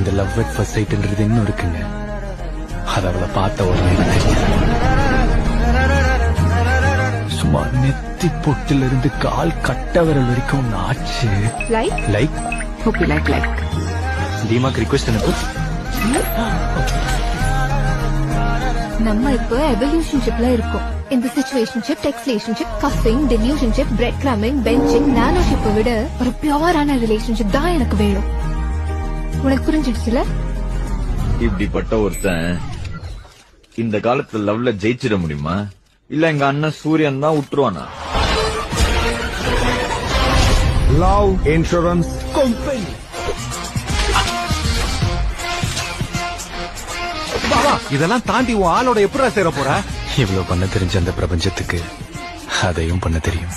இந்த love at first சைட்ன்றது இன்னும் இருக்குங்க. அது அவளை பார்த்த உடனே சும்மா நெத்தி பொட்டில இருந்து கால் கட்ட விரல் வரைக்கும் ஆச்சு. லைக் தீமாக்கு ரிக்வெஸ்ட் அனுப்பு. நம்ம இப்போ எவல்யூஷன்ஷிப்ல இருக்கோம். இந்த சிச்சுவேஷன்ஷிப், டெக்ஸ்லேஷன்ஷிப், கஃபிங், டெலியூஷன்ஷிப், பிரெட் கிராமிங், பெஞ்சிங், நானோஷிப்பை விட ஒரு பியூரான ரிலேஷன்ஷிப் தான் எனக்கு வேணும். உனக்கு புரிஞ்சிடுச்சுல? இப்படிப்பட்ட ஒருத்தன் இந்த காலத்துல லவ்ல ஜெயிச்சிட முடியுமா? இல்ல எங்க அண்ணன் சூரியன் தான் விட்டுருவானா? Love insurance company. இதெல்லாம் தாண்டி உன் ஆளோட எப்படா சேர போற? இவ்வளவு பண்ண தெரிஞ்ச அந்த பிரபஞ்சத்துக்கு அதையும் பண்ண தெரியும்.